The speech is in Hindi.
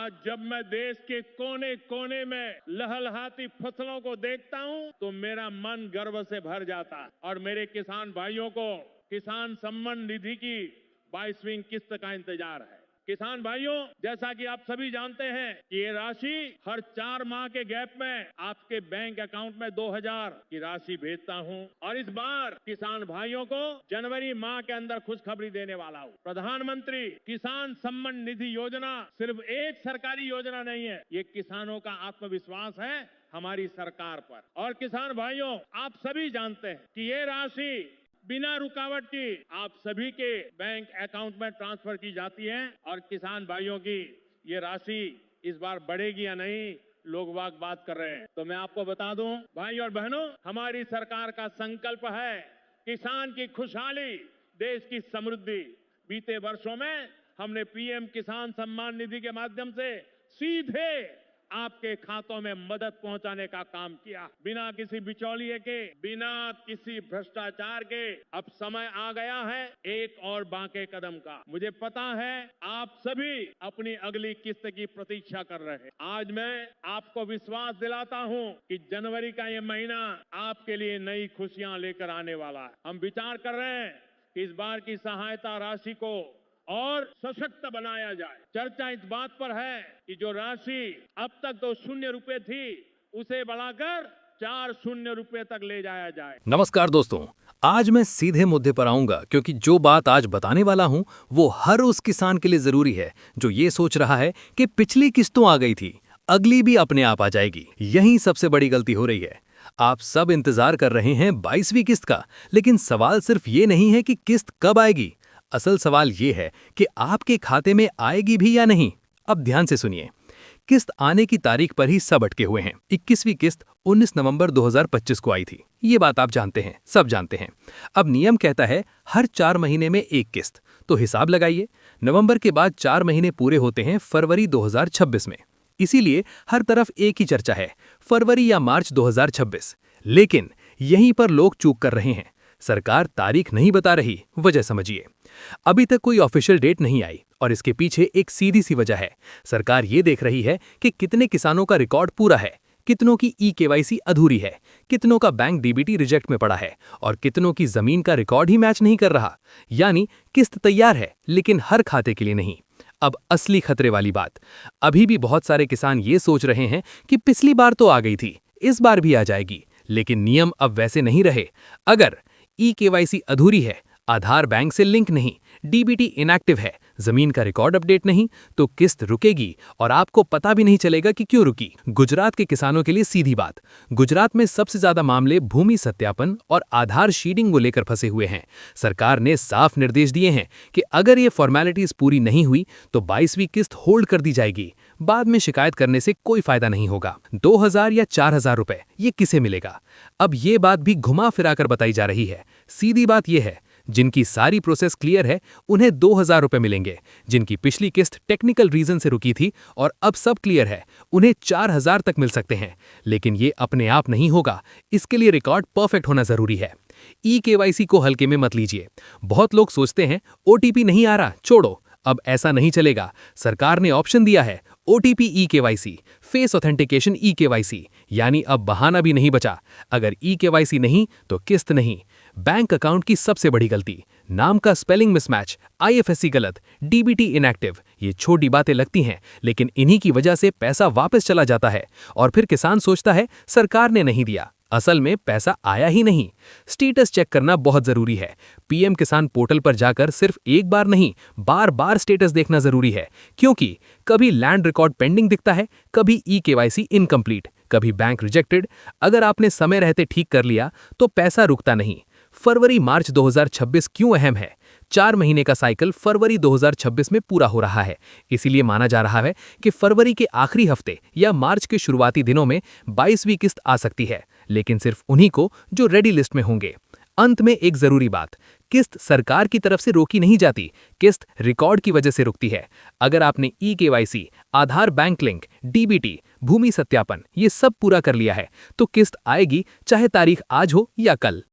आज जब मैं देश के कोने कोने में लहलहाती फसलों को देखता हूं तो मेरा मन गर्व से भर जाता है और मेरे किसान भाइयों को किसान सम्मान निधि की 22वीं किस्त का इंतजार है। किसान भाइयों, जैसा कि आप सभी जानते हैं कि ये राशि हर 4 माह के गैप में आपके बैंक अकाउंट में 2000 की राशि भेजता हूं और इस बार किसान भाइयों को जनवरी माह के अंदर खुशखबरी देने वाला हूं। प्रधानमंत्री किसान सम्मान निधि योजना सिर्फ एक सरकारी योजना नहीं है, ये किसानों का आत्मविश्वास है हमारी सरकार पर। और किसान भाइयों, आप सभी जानते हैं कि ये राशि बिना रुकावट की आप सभी के बैंक अकाउंट में ट्रांसफर की जाती है और किसान भाइयों की ये राशि इस बार बढ़ेगी या नहीं, लोग बात कर रहे हैं। तो मैं आपको बता दूं भाई और बहनों, हमारी सरकार का संकल्प है किसान की खुशहाली, देश की समृद्धि। बीते वर्षों में हमने पीएम किसान सम्मान निधि के माध्यम से सीधे आपके खातों में मदद पहुंचाने का काम किया, बिना किसी बिचौलिए के, बिना किसी भ्रष्टाचार के। अब समय आ गया है एक और बांके कदम का। मुझे पता है आप सभी अपनी अगली किस्त की प्रतीक्षा कर रहे हैं। आज मैं आपको विश्वास दिलाता हूं कि जनवरी का ये महीना आपके लिए नई खुशियां लेकर आने वाला है। हम विचार कर रहे हैं कि इस बार की सहायता राशि को और सशक्त बनाया जाए। चर्चा इस बात पर है कि जो राशि अब तक 2 रुपए थी उसे बढ़ाकर 4 रुपए तक ले जाया जाए। नमस्कार दोस्तों, आज मैं सीधे मुद्दे पर आऊंगा क्योंकि जो बात आज बताने वाला हूं वो हर उस किसान के लिए जरूरी है जो ये सोच रहा है कि पिछली किस्तों आ गई थी, अगली भी अपने आप आ जाएगी। यही सबसे बड़ी गलती हो रही है। आप सब इंतजार कर रहे हैं 22वीं किस्त का, लेकिन सवाल सिर्फ ये नहीं है कि किस्त कब आएगी। असल सवाल ये है कि आपके खाते में आएगी भी या नहीं। अब ध्यान से सुनिए, किस्त आने की तारीख पर ही सब अटके हुए हैं। 21वीं किस्त 19 नवंबर 2025 को आई थी, ये बात आप जानते हैं, सब जानते हैं। अब नियम कहता है हर 4 महीने में एक किस्त, तो हिसाब लगाइए, नवंबर के बाद 4 महीने पूरे होते हैं फरवरी 2026 में। इसीलिए हर तरफ एक ही चर्चा है, फरवरी या मार्च 2026। लेकिन यहीं पर लोग चूक कर रहे हैं। सरकार तारीख नहीं बता रही, वजह समझिए। अभी तक कोई ऑफिशियल डेट नहीं आई और इसके पीछे एक सीधी सी वजह है। सरकार ये देख रही है कि कितने किसानों का रिकॉर्ड पूरा है, कितनों की ई-केवाईसी अधूरी है, कितनों का बैंक डीबीटी रिजेक्ट में पड़ा है और कितनों की जमीन का रिकॉर्ड ही मैच नहीं कर रहा। यानी किस्त तैयार है लेकिन हर खाते के लिए नहीं। अब असली खतरे वाली बात, अभी भी बहुत सारे किसान ये सोच रहे हैं कि पिछली बार तो आ गई थी, इस बार भी आ जाएगी। लेकिन नियम अब वैसे नहीं रहे। अगर ई-केवाईसी अधूरी है, आधार बैंक से लिंक नहीं, डीबीटी इनएक्टिव है, जमीन का रिकॉर्ड अपडेट नहीं, तो किस्त रुकेगी और आपको पता भी नहीं चलेगा कि क्यों रुकी। गुजरात के किसानों के लिए सीधी बात, गुजरात में सबसे ज्यादा मामले भूमि सत्यापन और आधार शीडिंग को लेकर फंसे हुए हैं। सरकार ने साफ निर्देश दिए हैं कि अगर ये फॉर्मेलिटीज पूरी नहीं हुई तो 22वीं किस्त होल्ड कर दी जाएगी। बाद में शिकायत करने से कोई फायदा नहीं होगा। 2000 या 4000 रुपए ये किसे मिलेगा? अब ये बात भी घुमा फिराकर बताई जा रही है। सीधी बात यह है, जिनकी सारी प्रोसेस क्लियर है उन्हें 2000 रुपए मिलेंगे। जिनकी पिछली किस्त टेक्निकल रीजन से रुकी थी और अब सब क्लियर है, उन्हें 4000 तक मिल सकते हैं। लेकिन ये अपने आप नहीं होगा, इसके लिए रिकॉर्ड परफेक्ट होना जरूरी है। ई-केवाईसी को हल्के में मत लीजिए। बहुत लोग सोचते हैं ओटीपी नहीं आ रहा, छोड़ो। अब ऐसा नहीं चलेगा। सरकार ने ऑप्शन दिया है, OTP e-KYC, face authentication e-KYC, यानी अब बहाना भी नहीं बचा। अगर ई-केवाईसी नहीं तो किस्त नहीं। बैंक अकाउंट की सबसे बड़ी गलती, नाम का स्पेलिंग मिसमैच, आईएफएससी गलत, डीबीटी इनएक्टिव। ये छोटी बातें लगती हैं, लेकिन इन्हीं की वजह से पैसा वापस चला जाता है और फिर किसान सोचता है सरकार ने नहीं दिया। असल में पैसा आया ही नहीं। स्टेटस चेक करना बहुत जरूरी है। पीएम किसान पोर्टल पर जाकर सिर्फ एक बार नहीं, बार बार स्टेटस देखना जरूरी है, क्योंकि कभी लैंड रिकॉर्ड पेंडिंग दिखता है, कभी ई-केवाईसी इनकम्प्लीट, कभी बैंक रिजेक्टेड। अगर आपने समय रहते ठीक कर लिया तो पैसा रुकता नहीं। फरवरी मार्च 2026 क्यों अहम है? 4 महीने का साइकिल फरवरी 2026 में पूरा हो रहा है। इसीलिए माना जा रहा है कि फरवरी के आखिरी हफ्ते या मार्च के शुरुआती दिनों में 22वीं किस्त आ सकती है, लेकिन सिर्फ उन्हीं को जो रेडी लिस्ट में होंगे। अंत में एक जरूरी बात, किस्त सरकार की तरफ से रोकी नहीं जाती, किस्त रिकॉर्ड की वजह से रुकती है। अगर आपने ई-केवाईसी, आधार बैंक लिंक, डीबीटी, भूमि सत्यापन ये सब पूरा कर लिया है तो किस्त आएगी, चाहे तारीख आज हो या कल।